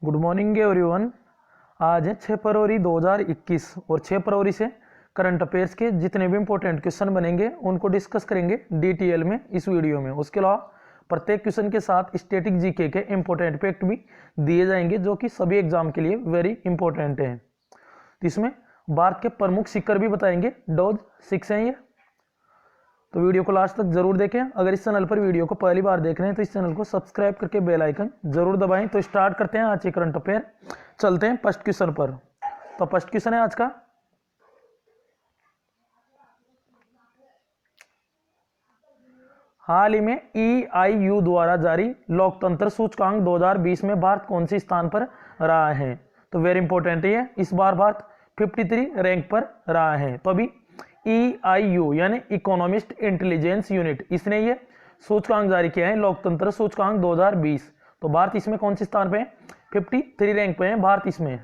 Good morning everyone. आज है 6 फरवरी 2021 और 6 फरवरी से करंट अफेयर्स के जितने भी इंपॉर्टेंट क्वेश्चन बनेंगे उनको डिस्कस करेंगे डिटेल में इस वीडियो में। उसके अलावा प्रत्येक क्वेश्चन के साथ स्टैटिक जीके के इंपॉर्टेंट फैक्ट भी दिए जाएंगे जो कि सभी एग्जाम के लिए वेरी इंपॉर्टेंट हैं। तो इसमें भारत के प्रमुख शिखर भी बताएंगे, डॉज 6 हैं ये। तो वीडियो को लास्ट तक जरूर देखें। अगर इस चैनल पर वीडियो को पहली बार देख रहे हैं तो इस चैनल को सब्सक्राइब करके बेल आइकन जरूर दबाएं। तो स्टार्ट करते हैं आज के करंट अफेयर। चलते हैं फर्स्ट क्वेश्चन पर। तो फर्स्ट क्वेश्चन है आज का, हाल ही में EIU द्वारा जारी लोकतंत्र सूचकांक 2020 में भारत कौन से स्थान पर रहा है। तो वेरी इंपॉर्टेंट है, इस बार भारत 53 रैंक पर रहा है। तो अभी EIU यानी इकोनॉमिस्ट इंटेलिजेंस यूनिट, इसने ये सूचकांक जारी किया है, लोकतंत्र सूचकांक 2020। तो भारत इसमें कौन से स्थान पे है? 53 रैंक पे है भारत इसमें।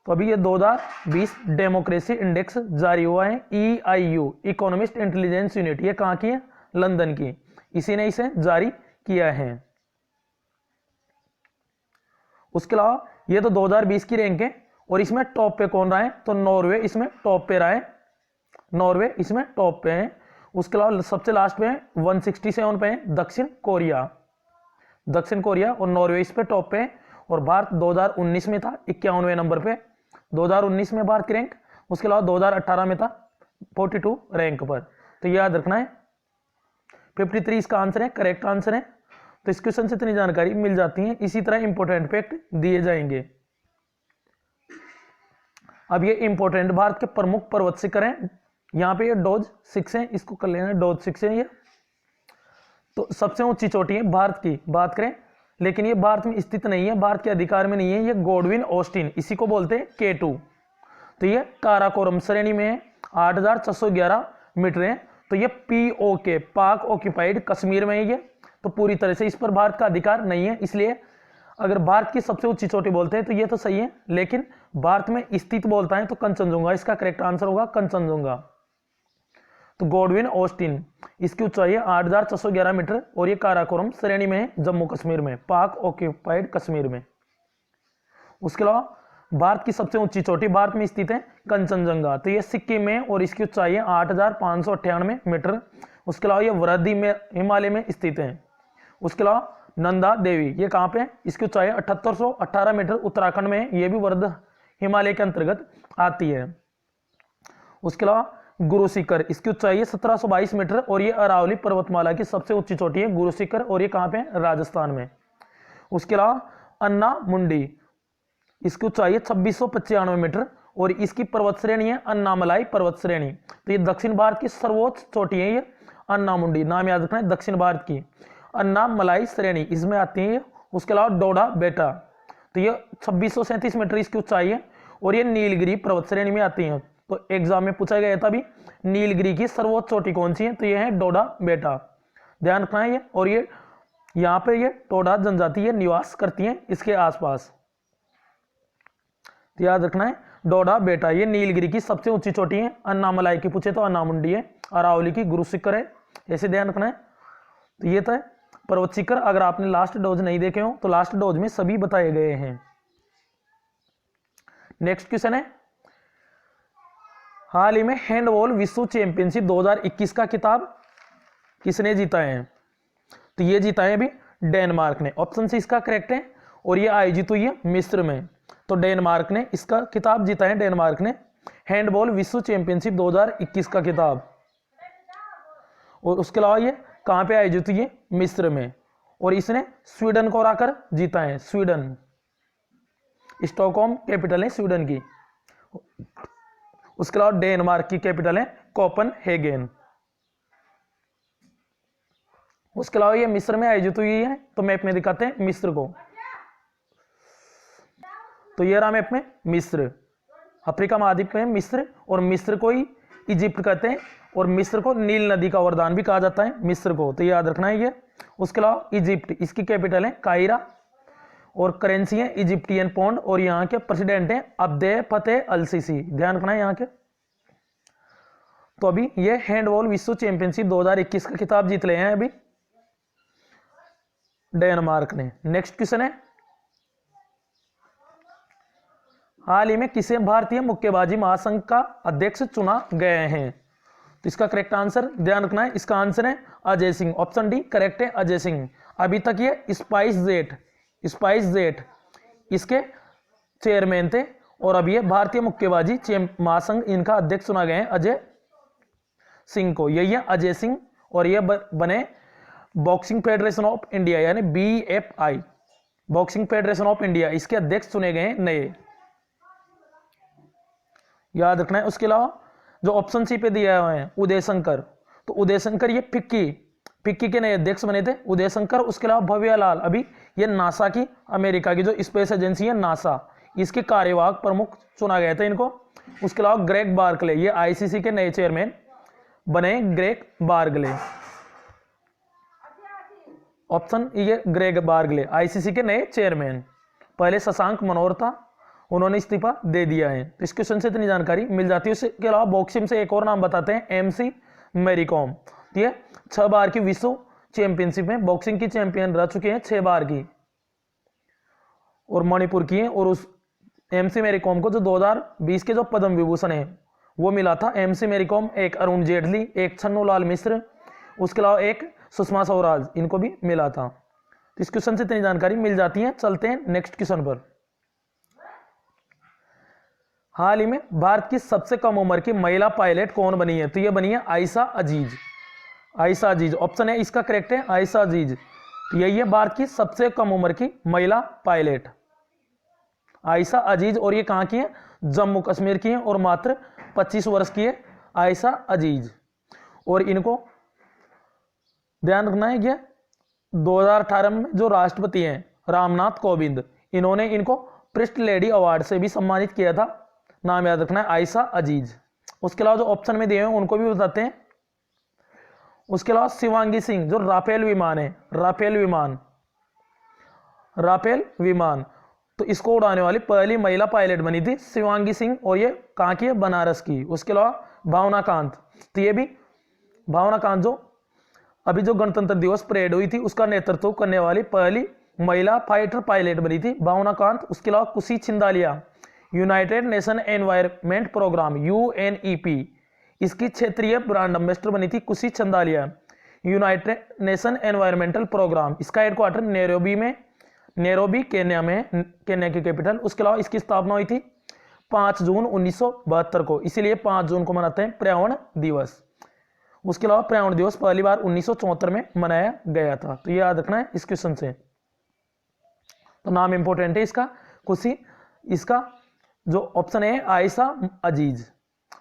तो अभी ये 2020 डेमोक्रेसी इंडेक्स जारी हुआ है, EIU इकोनॉमिस्ट इंटेलिजेंस यूनिट। ये कहां की है? लंदन की। इसी ने इसे जारी किया है। उसके अलावा ये तो 2020 की रैंक है और इसमें टॉप पे कौन रहा है? तो नॉर्वे इसमें टॉप पे रहा है। नॉर्वे इसमें टॉप पे है। उसके अलावा सबसे लास्ट पे है 167 पे है दक्षिण कोरिया। दक्षिण कोरिया और नॉर्वे इस पे टॉप पे है। और भारत 2019 में था 51वें नंबर पे, 2019 में भारत की रैंक। उसके अलावा 2018 में था 42 रैंक पर। तो याद रखना है 53 इसका आंसर है, करेक्ट आंसर है। तो इस क्वेश्चन से इतनी जानकारी मिल जाती है। इसी तरह इंपॉर्टेंट फैक्ट दिए जाएंगे। अब ये इंपॉर्टेंट भारत के प्रमुख पर्वत शिखर हैं। यहाँ पे ये डॉज 6 है, इसको कर लेना, डॉज 6 है ये। तो सबसे ऊंची चोटी है भारत की बात करें, लेकिन ये भारत में स्थित नहीं है, भारत के अधिकार में नहीं है। ये गॉडविन ऑस्टिन, इसी को बोलते हैं K2। तो ये काराकोरम श्रेणी में है, 8611 मीटर है। तो ये POK पाक ऑक्यूपाइड कश्मीर में है ये। तो पूरी तरह से इस पर भारत का अधिकार नहीं है। इसलिए अगर भारत की सबसे ऊंची चोटी बोलते हैं तो ये तो सही है, लेकिन भारत में स्थित बोलता है तो कंचनजुंगा इसका करेक्ट आंसर होगा, कंचनजुंगा। तो गॉडविन ऑस्टिन, इसकी ऊंचाई है 8611 मीटर और ये काराकोरम श्रेणी में है, जम्मू कश्मीर में, पाक ऑक्यूपाइड कश्मीर में। उसके अलावा भारत की सबसे ऊंची चोटी भारत में स्थित है कंचनजंगा। तो ये सिक्किम में और इसकी ऊंचाई है 8598 मीटर। उसके अलावा ये वृद्धि में हिमालय में स्थित है। उसके अलावा नंदा देवी, ये कहां पे है? इसकी ऊंचाई 7818 मीटर उत्तराखंड में है, ये भी वृद्ध हिमालय के अंतर्गत आती है। उसके अलावा गुरु शिखर, इसकी ऊंचाई है 1722 मीटर और ये अरावली पर्वतमाला की सबसे ऊंची चोटी है गुरु शिखर, और ये कहां पे है? राजस्थान में। उसके अलावा अन्ना मुंडी, इसकी ऊंचाई है 2695 मीटर और इसकी पर्वत श्रेणी है अन्नामलाई पर्वत श्रेणी। तो ये दक्षिण भारत की सर्वोच्च चोटी है ये अन्ना मुंडी, नाम याद रखना है, दक्षिण भारत की अन्नामलाई श्रेणी इसमें आती है। उसके अलावा डोडा बेटा, तो ये 2637 मीटर इसकी ऊंचाई है और ये नीलगिरी पर्वत श्रेणी में आती है। तो एग्जाम में पूछा गया था भी नीलगिरी की सर्वोच्च चोटी कौन सी है? तो ये है डोडा बेटा, ध्यान रखना है ये। और ये यहाँ पे ये टोडा जनजाति ये निवास करती है इसके आसपास, तो याद रखना है डोडा बेटा। ये नीलगिरी की सबसे ऊंची चोटी है। अन्नामलाई की पूछे तो अन्नामुंडी है, अरावली की गुरु शिखर है, ऐसे ध्यान रखना है। तो ये तो है पर्वत शिखर। अगर आपने लास्ट डोज नहीं देखे हो तो लास्ट डोज में सभी बताए गए हैं। नेक्स्ट क्वेश्चन है, हाल ही में हैंडबॉल विश्व चैंपियनशिप 2021 का खिताब किसने जीता है? तो ये जीता है अभी डेनमार्क ने, ऑप्शन सी इसका करेक्ट है। और ये आयोजित हुई है मिस्र में। तो डेनमार्क ने इसका खिताब जीता है, डेनमार्क ने हैंडबॉल विश्व चैंपियनशिप 2021 का खिताब। और उसके अलावा ये कहां पे आयोजित हुई है? मिस्र में। और इसने स्वीडन को हराकर जीता है, स्वीडन, स्टॉकहोम कैपिटल है स्वीडन की। उसके अलावा डेनमार्क की कैपिटल है कोपेनहेगन। उसके अलावा ये मिस्र में आयोजित हुई है। तो मैप में दिखाते हैं मिस्र को। तो ये रहा मैप में मिस्र, अफ्रीका महाद्वीप में मिस्र, और मिस्र को ही इजिप्ट कहते हैं और मिस्र को नील नदी का वरदान भी कहा जाता है मिस्र को, तो याद रखना है ये। उसके अलावा इजिप्ट, इसकी कैपिटल है काहिरा और करेंसी है इजिप्टियन पौंड और यहाँ के प्रेसिडेंट हैं अब्देल फतेह अल सीसी, ध्यान रखना है यहाँ के। तो अभी ये हैंडबॉल विश्व चैंपियनशिप 2021 का खिताब जीत ले हैं अभी डेनमार्क ने। नेक्स्ट क्वेश्चन है, हाल ही में किसे भारतीय मुक्केबाजी महासंघ का अध्यक्ष चुना गए हैं? तो इसका करेक्ट आंसर ध्यान रखना है, इसका आंसर है Ajay Singh. Option D correct है, अजय सिंह। अभी तक ये स्पाइस जेट इसके चेयरमैन थे और अब ये भारतीय मुक्केबाजी महासंघ इनका अध्यक्ष चुना गए हैं अजय सिंह को। यही है अजय सिंह और ये बने बॉक्सिंग फेडरेशन ऑफ इंडिया यानी BFI, boxing federation of India, इसके अध्यक्ष चुने गए हैं नए, याद रखना है। उसके अलावा जो ऑप्शन सी पे दिया हुआ है उदय शंकर, तो उदय शंकर ये फिक्की के नए अध्यक्ष बने थे उदय शंकर। उसके अलावा भव्या लाल, अभी ये नासा की, अमेरिका की जो स्पेस एजेंसी है नासा, इसके कार्यवाहक प्रमुख चुना गया था इनको। उसके अलावा ग्रेग बार्कले, ये ICC के नए चेयरमैन बने, ग्रेग बार्कले। ऑप्शन ये ग्रेग बार्कले ICC के नए चेयरमैन। पहले शशांक मनोहर था, उन्होंने इस्तीफा दे दिया है। तो इस क्वेश्चन से इतनी जानकारी मिल जाती है। उसके अलावा बॉक्सिंग से एक और नाम बताते हैं, MC मैरी कॉम। ये 6 बार की विश्व चैंपियनशिप में बॉक्सिंग की चैंपियन रह चुके हैं, 6 बार की, और मणिपुर की है। और उस MC मैरी कॉम को जो 2020 के जो पद्म विभूषण है वो मिला था। MC मैरी कॉम, एक अरुण जेटली, एक छन्नूलाल मिश्र, उसके अलावा एक सुषमा स्वराज, इनको भी मिला था। तो इस क्वेश्चन से इतनी जानकारी मिल जाती है। चलते हैं नेक्स्ट क्वेश्चन पर। हाल ही में भारत की सबसे कम उम्र की महिला पायलट कौन बनी है? तो ये बनी है आयशा अजीज। आयशा अजीज ऑप्शन है इसका करेक्ट है, आयशा अजीज। यही है भारत की सबसे कम उम्र की महिला पायलट, आयशा अजीज। और ये कहां की है? जम्मू कश्मीर की है और मात्र 25 वर्ष की है आयशा अजीज। और इनको ध्यान रखना है कि 2018 में जो राष्ट्रपति हैं रामनाथ कोविंद, इन्होंने इनको फर्स्ट लेडी अवार्ड से भी सम्मानित किया था। नाम याद रखना है आयशा अजीज। उसके अलावा जो ऑप्शन में दिए हैं उनको भी बताते हैं। उसके अलावा शिवांगी सिंह, जो राफेल विमान है, राफेल विमान, तो इसको उड़ाने वाली पहली महिला पायलट बनी थी शिवांगी सिंह। और ये कहाँ की है? बनारस की। उसके अलावा भावना कांत, तो ये भी भावना कांत जो अभी जो गणतंत्र दिवस परेड हुई थी उसका नेतृत्व करने वाली पहली महिला फाइटर पायलट बनी थी भावना कांत। उसके अलावा Khushi Chindalia, United Nation environment programme UNEP, इसकी क्षेत्रीय ब्रांड एम्बेसडर बनी थी Khushi Chindalia. United Nation environmental programme, इसका हेडक्वार्टर नैरोबी केन्या में, केन्या की कैपिटल। उसके अलावा इसकी स्थापना हुई थी 5 जून 1972 को, इसीलिए 5 जून को मनाते हैं पर्यावरण दिवस। उसके अलावा पर्यावरण दिवस पहली बार 1974 में मनाया गया था। तो ये याद रखना है इस क्वेश्चन से। तो नाम इंपॉर्टेंट है इसका कुशी, इसका जो ऑप्शन है आयशा अजीज।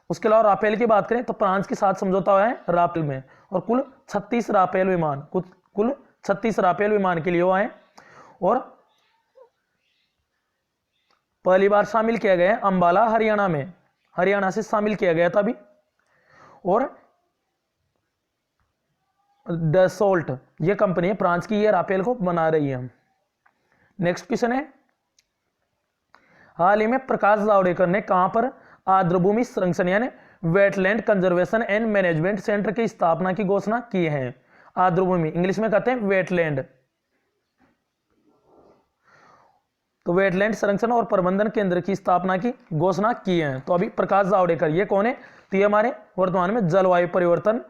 उसके अलावा राफेल की बात करें तो फ्रांस के साथ समझौता हुआ है राफेल में, और कुल 36 राफेल विमान के लिए हुआ है। और पहली बार शामिल किया गया है अंबाला हरियाणा में, हरियाणा से शामिल किया गया था अभी। और डसोल्ट ये कंपनी है फ्रांस की, ये राफेल को बना रही है। नेक्स्ट क्वेश्चन है, हाल ही में प्रकाश जावड़ेकर ने कहां पर आर्द्रभूमि संरक्षण यानी wetland conservation and management centre की स्थापना की घोषणा की है? आर्द्रभूमि इंग्लिश में कहते हैं वेटलैंड। तो वेटलैंड संरक्षण और प्रबंधन केंद्र की स्थापना की घोषणा की है। तो अभी प्रकाश जावड़ेकर ये कौन है? तो ये हमारे वर्तमान में जलवायु परिवर्तन,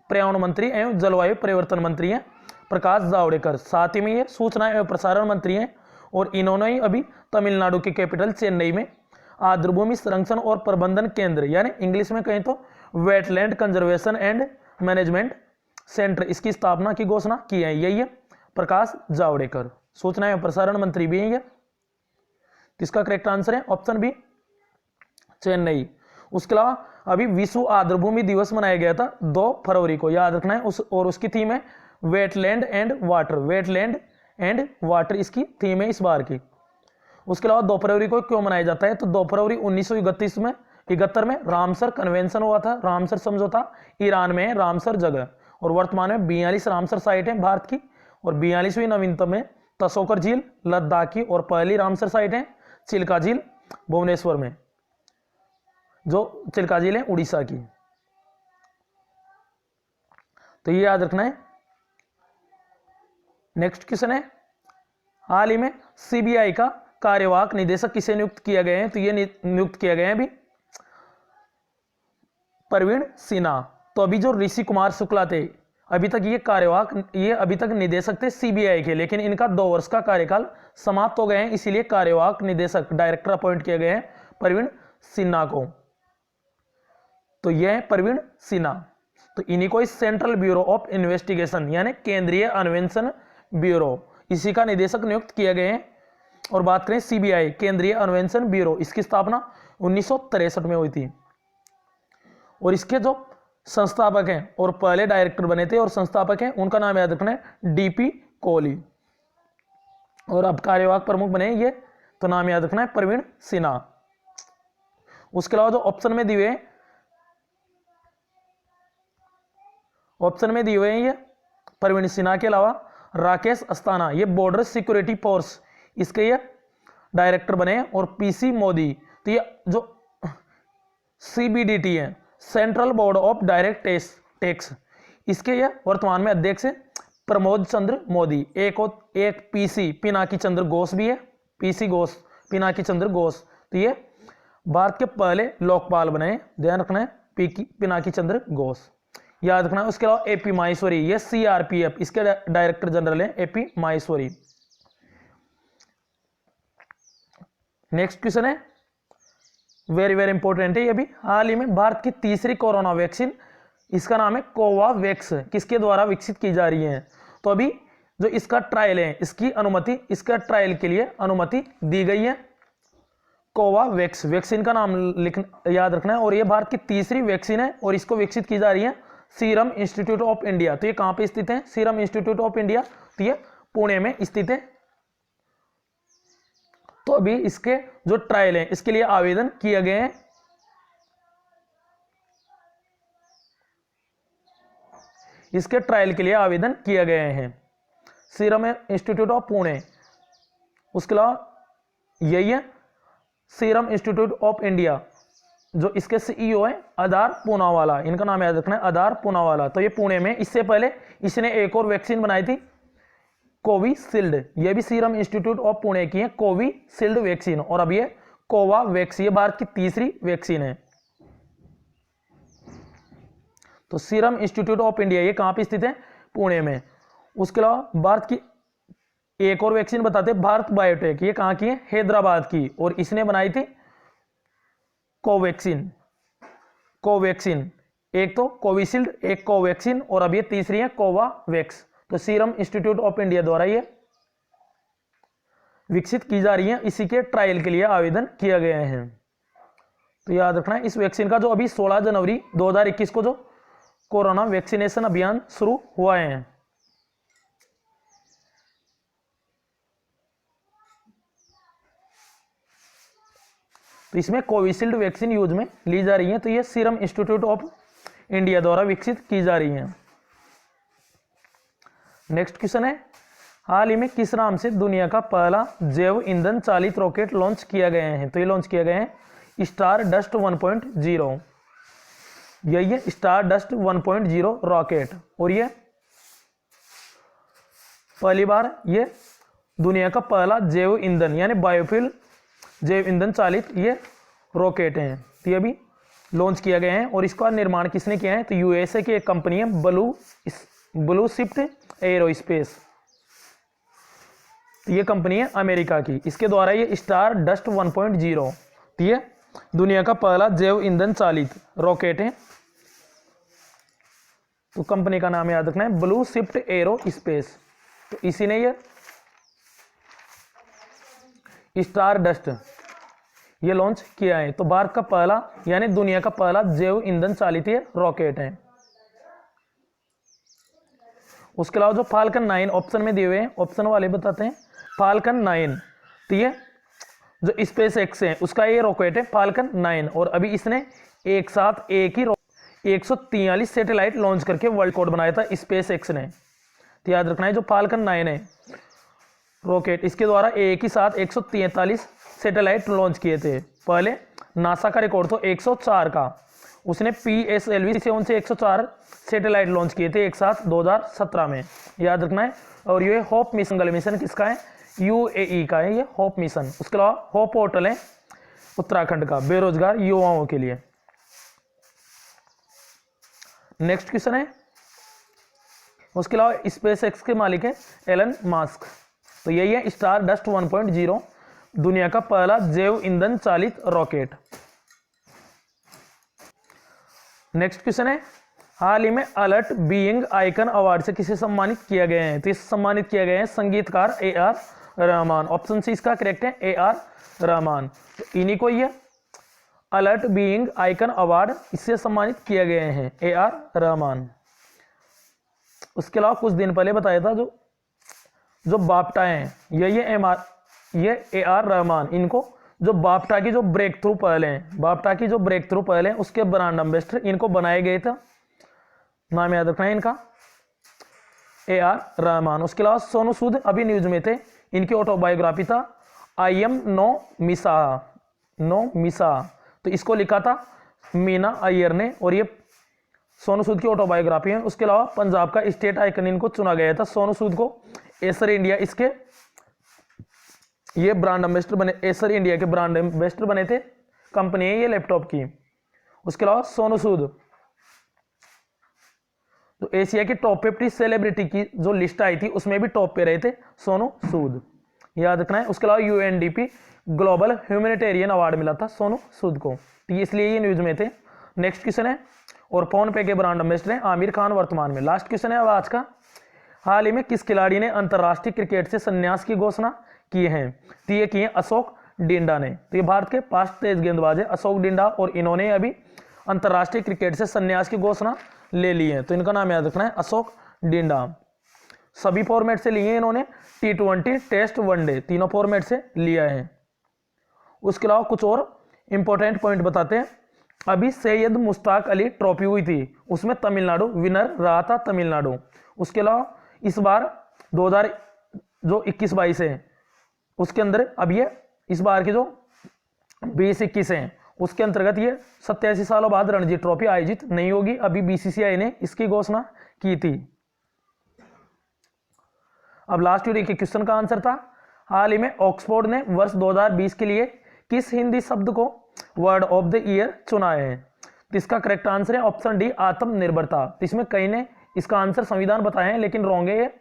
पर्यावरण मंत्री एवं जलवायु परिवर्तन मंत्री हैं प्रकाश जावड़ेकर। साथ ही में ये सूचना एवं प्रसारण मंत्री हैं। और इन्होंने ही अभी तमिलनाडु की कैपिटल चेन्नई में आर्द्रभूमि संरक्षण और प्रबंधन केंद्र यानी इंग्लिश में कहें तो wetland conservation and management centre, इसकी स्थापना की घोषणा की है। यही है प्रकाश जावड़ेकर, सूचना एवं प्रसारण मंत्री भी है ये। इसका करेक्ट आंसर है ऑप्शन बी चेन्नई। उसके अलावा अभी विश्व आर्द्रभूमि दिवस मनाया गया था 2 फरवरी को, याद रखना है। और उसकी थीम है wetland and water, wetland and water इसकी थीम है इस बार की। उसके अलावा 2 फरवरी को क्यों मनाया जाता है? तो 2 फरवरी 1971 में रामसर कन्वेंशन हुआ था, रामसर समझौता ईरान में है, रामसर जगह। और वर्तमान में 42 रामसर साइट है भारत की। और 42वीं नवीनतम में तसोकर झील लद्दाख की, और पहली रामसर साइट है चिल्का झील भुवनेश्वर में, जो चिल्का झील है उड़ीसा की। तो ये याद रखना है। नेक्स्ट क्वेश्चन है, हाल ही में सीबीआई का कार्यवाहक निदेशक किसे नियुक्त किया गए हैं? तो ये नियुक्त किया गए हैं अभी प्रवीण सिन्हा। तो अभी जो ऋषि कुमार शुक्ला थे, अभी तक ये कार्यवाहक, ये अभी तक निदेशक थे सीबीआई के, लेकिन इनका 2 वर्ष का कार्यकाल समाप्त हो गए हैं, इसीलिए कार्यवाहक निदेशक डायरेक्टर अपॉइंट किए गए हैं प्रवीण सिन्हा को। तो यह है प्रवीण सिन्हा। तो इन्हीं को इस सेंट्रल ब्यूरो ऑफ इन्वेस्टिगेशन यानी केंद्रीय अन्वेषण ब्यूरो, इसी का निदेशक नियुक्त किए गए हैं। और बात करें सीबीआई केंद्रीय अन्वेषण ब्यूरो, इसकी स्थापना 1963 में हुई थी। और इसके जो संस्थापक हैं और पहले डायरेक्टर बने थे और संस्थापक हैं, उनका नाम याद रखना है डीपी कोहली। और अब कार्यवाहक प्रमुख बने ये, तो नाम याद रखना है प्रवीण सिन्हा। उसके अलावा जो ऑप्शन में दिए हैं, ऑप्शन में दिए हुए हैं ये प्रवीण सिन्हा के अलावा राकेश अस्थाना, ये बॉर्डर सिक्योरिटी फोर्स, इसके ये डायरेक्टर बने हैं। और पीसी मोदी, तो ये जो सीबीडीटी है central board of direct tax, इसके ये वर्तमान में अध्यक्ष है प्रमोद चंद्र मोदी। एक पीसी पिनाकी चंद्र घोष भी है, पीसी घोष, पिनाकी चंद्र घोष। तो ये भारत के पहले लोकपाल बने हैं, ध्यान रखना है पिनाकी चंद्र घोष, याद रखना है। उसके अलावा एपी माहेश्वरी, ये सीआरपीएफ, इसके डायरेक्टर जनरल हैं एपी माहेश्वरी। नेक्स्ट क्वेश्चन है वेरी वेरी इंपॉर्टेंट है ये भी। हाल ही में भारत की तीसरी कोरोना वैक्सीन, इसका नाम है कोवावैक्स, किसके द्वारा विकसित की जा रही है? तो अभी जो इसका ट्रायल है, इसकी अनुमति, इसका ट्रायल के लिए अनुमति दी गई है। कोवावैक्स वैक्सीन का नाम याद रखना है। और ये भारत की तीसरी वैक्सीन है और इसको विकसित की जा रही है सीरम इंस्टीट्यूट ऑफ इंडिया। तो ये कहां पे स्थित है? सीरम इंस्टीट्यूट ऑफ इंडिया, तो ये पुणे में स्थित है। तो अभी इसके जो ट्रायल है, इसके लिए आवेदन किए गए हैं। इसके ट्रायल के लिए आवेदन किए गए हैं सीरम इंस्टीट्यूट ऑफ पुणे। उसके अलावा यही है सीरम इंस्टीट्यूट ऑफ इंडिया, जो इसके सीईओ है आधार पूनावाला, इनका नाम याद रखना है आधार पूनावाला। तो ये पुणे में, इससे पहले इसने एक और वैक्सीन बनाई थी कोविशील्ड, ये भी सीरम इंस्टीट्यूट ऑफ पुणे की है कोविशील्ड वैक्सीन। और अब ये कोवावैक्स, ये भारत की तीसरी वैक्सीन है। तो सीरम इंस्टीट्यूट ऑफ इंडिया ये कहां पे स्थित है? पुणे में। उसके अलावा भारत की एक और वैक्सीन बताते हैं, भारत बायोटेक, ये कहां की है? हैदराबाद की। और इसने बनाई थी कोवैक्सीन, एक तो कोविशील्ड, एक कोवैक्सीन, और अब ये तीसरी है कोवावैक्स। तो सीरम इंस्टीट्यूट ऑफ इंडिया द्वारा ये विकसित की जा रही है, इसी के ट्रायल के लिए आवेदन किया गया है। तो याद रखना है इस वैक्सीन का जो अभी 16 जनवरी 2021 को जो कोरोना वैक्सीनेशन अभियान शुरू हुआ है। तो इसमें कोविशील्ड वैक्सीन यूज में ली जा रही है। तो ये सीरम इंस्टीट्यूट ऑफ इंडिया द्वारा विकसित की जा रही है। नेक्स्ट क्वेश्चन है, हाल ही में किस नाम से दुनिया का पहला जैव ईंधन चालित रॉकेट लॉन्च किया गया है? तो ये लॉन्च किया गया है स्टार डस्ट 1.0, यही है स्टार डस्ट 1.0 रॉकेट। और ये पहली बार ये दुनिया का पहला जैव ईंधन यानी बायोफ्यूल जैव ईंधन चालित ये रॉकेट हैं। तो ये भी लॉन्च किया गया है। और इसका निर्माण किसने किया है? तो यूएसए की एक कंपनी है ब्लू शिफ्ट एरोस्पेस, तो ये कंपनी है अमेरिका की, इसके द्वारा ये स्टार डस्ट 1.0, तो ये दुनिया का पहला जैव ईंधन चालित रॉकेट है। तो कंपनी का नाम याद रखना है ब्लू शिफ्ट एरोस्पेस। तो इसी ने ये स्टार डस्ट ये लॉन्च किया है। तो भारत का पहला यानी दुनिया का पहला जैव ईंधन चालित ये रॉकेट है। उसके अलावा जो फाल्कन 9 ऑप्शन में दिए हुए हैं, ऑप्शन वाले बताते हैं फाल्कन 9, तो ये जो स्पेस एक्स है उसका ये रॉकेट है फाल्कन 9। और अभी इसने एक साथ एक ही 143 सैटेलाइट लॉन्च करके वर्ल्ड रिकॉर्ड बनाया था स्पेस एक्स ने। तो याद रखना है जो फाल्कन 9 है रॉकेट, इसके द्वारा एक ही साथ 143 सैटेलाइट लॉन्च किए थे। पहले नासा का रिकॉर्ड तो 104 का, उसने PSLV से उनसे 104 सैटेलाइट लॉन्च किए थे एक साथ 2017 में, याद रखना है। और ये होप मिशन, मिशन किसका है, UAE का है ये होप मिशन। उसके अलावा होप पोर्टल है उत्तराखंड का बेरोजगार युवाओं के लिए। नेक्स्ट क्वेश्चन है, उसके अलावा स्पेस एक्स के मालिक है एलन मास्क, तो यही है स्टार डस्ट 1.0 दुनिया का पहला जैव ईंधन चालित रॉकेट। नेक्स्ट क्वेश्चन है, हाल ही में अलर्ट बीइंग आइकन अवार्ड से किसे सम्मानित किया गया है, तो इसे सम्मानित किया गया है संगीतकार AR रहमान। ऑप्शन सी इसका करेक्ट है, AR रहमान। तो इन्हीं को ये अलर्ट बीइंग आइकन अवार्ड इससे सम्मानित किया गए हैं, AR रहमान। उसके अलावा कुछ दिन पहले बताया था जो बाफ्टा हैं ये AR रहमान, इनको जो बाफ्टा की जो ब्रेक थ्रू पहले हैं उसके ब्रांड एम्बेसडर इनको बनाए गए थे, नाम याद रखना है इनका, AR रहमान। उसके अलावा सोनू सूद अभी न्यूज में थे, इनकी ऑटोबायोग्राफी था आई एम नो मिसा, तो इसको लिखा था मीना अय्यर ने, और ये सोनू सूद की ऑटोबायोग्राफी है। उसके अलावा पंजाब का स्टेट आइकन इनको चुना गया था, सोनू सूद को एसर इंडिया इसके ये ब्रांड एम्बेसडर बने, एसर इंडिया के ब्रांड एम्बेसडर बने थे, कंपनी है ये लैपटॉप की। उसके अलावा सोनू सूद तो एशिया की टॉप 50 सेलिब्रिटी की जो लिस्ट आई थी उसमें भी टॉप पे रहे थे सोनू सूद, याद रखना है। उसके अलावा UNDP ग्लोबल ह्यूमैनिटेरियन अवार्ड मिला था सोनू सूद को, तो इसलिए ये न्यूज में थे। नेक्स्ट क्वेश्चन है, और फोन पे के ब्रांड एम्बेसडर हैं आमिर खान वर्तमान में। लास्ट क्वेश्चन है अब आज का, हाल ही में किस खिलाड़ी ने अंतर्राष्ट्रीय क्रिकेट से संन्यास की घोषणा की है, तो ये की है अशोक डिंडा ने। तो ये भारत के फास्ट तेज गेंदबाज है अशोक डिंडा, और इन्होंने अभी अंतर्राष्ट्रीय क्रिकेट से संन्यास की घोषणा ले ली है, तो इनका नाम याद रखना है अशोक डिंडा। सभी फॉर्मेट से लिए इन्होंने, T20 टेस्ट वनडे तीनों फॉर्मेट से लिया है। उसके अलावा कुछ और इंपॉर्टेंट पॉइंट बताते हैं, अभी सैयद मुश्ताक अली ट्रॉफी हुई थी, उसमें तमिलनाडु विनर रहा था तमिलनाडु। उसके अलावा इस बार 2021-22 है उसके अंदर अब ये इस बार की जो 2021 है उसके अंतर्गत ये 87 सालों बाद रणजी ट्रॉफी आयोजित नहीं होगी, अभी BCCI ने इसकी घोषणा की थी। अब लास्ट वीडियो के क्वेश्चन का आंसर था, हाल ही में ऑक्सफोर्ड ने वर्ष 2020 के लिए किस हिंदी शब्द को वर्ड ऑफ द ईयर चुना है, तो इसका करेक्ट आंसर है ऑप्शन डी आत्मनिर्भरता। तो इसमें कई ने इसका आंसर संविधान बताया है लेकिन रॉन्ग है ये।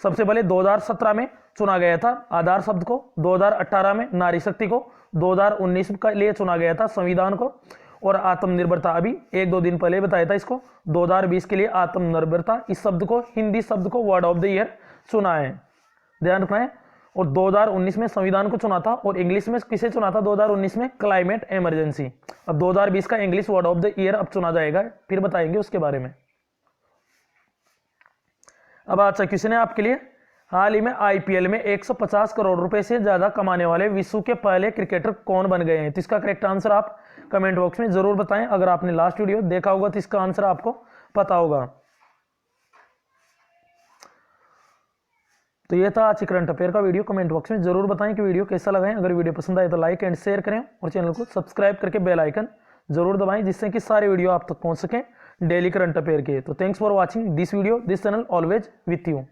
सबसे पहले 2017 में चुना गया था आधार शब्द को, 2018 में नारी शक्ति को, 2019 के लिए चुना गया था संविधान को, और आत्मनिर्भरता अभी 1-2 दिन पहले बताया था इसको, 2020 के लिए आत्मनिर्भरता इस शब्द को हिंदी शब्द को वर्ड ऑफ द ईयर चुना है, ध्यान रखना है। और 2019 में संविधान को चुना था, और इंग्लिश में किसे चुना था 2019 में, क्लाइमेट इमरजेंसी। अब 2020 का English word of the year अब चुना जाएगा, फिर बताएंगे उसके बारे में। अब अच्छा क्वेश्चन है आपके लिए, हाल ही में IPL में 150 करोड़ रुपए से ज्यादा कमाने वाले विश्व के पहले क्रिकेटर कौन बन गए हैं, तो इसका करेक्ट आंसर आप कमेंट बॉक्स में जरूर बताएं। अगर आपने लास्ट वीडियो देखा होगा तो इसका आंसर आपको पता होगा। तो ये था आज करंट अफेयर का वीडियो, कमेंट बॉक्स में जरूर बताएं कि वीडियो कैसा लगा है। अगर वीडियो पसंद आए तो लाइक एंड शेयर करें, और चैनल को सब्सक्राइब करके बेल आइकन जरूर दबाएं, जिससे कि सारे वीडियो आप तक पहुंच सकें डेली करंट अफेयर के। तो thanks for watching this video, this channel always with you.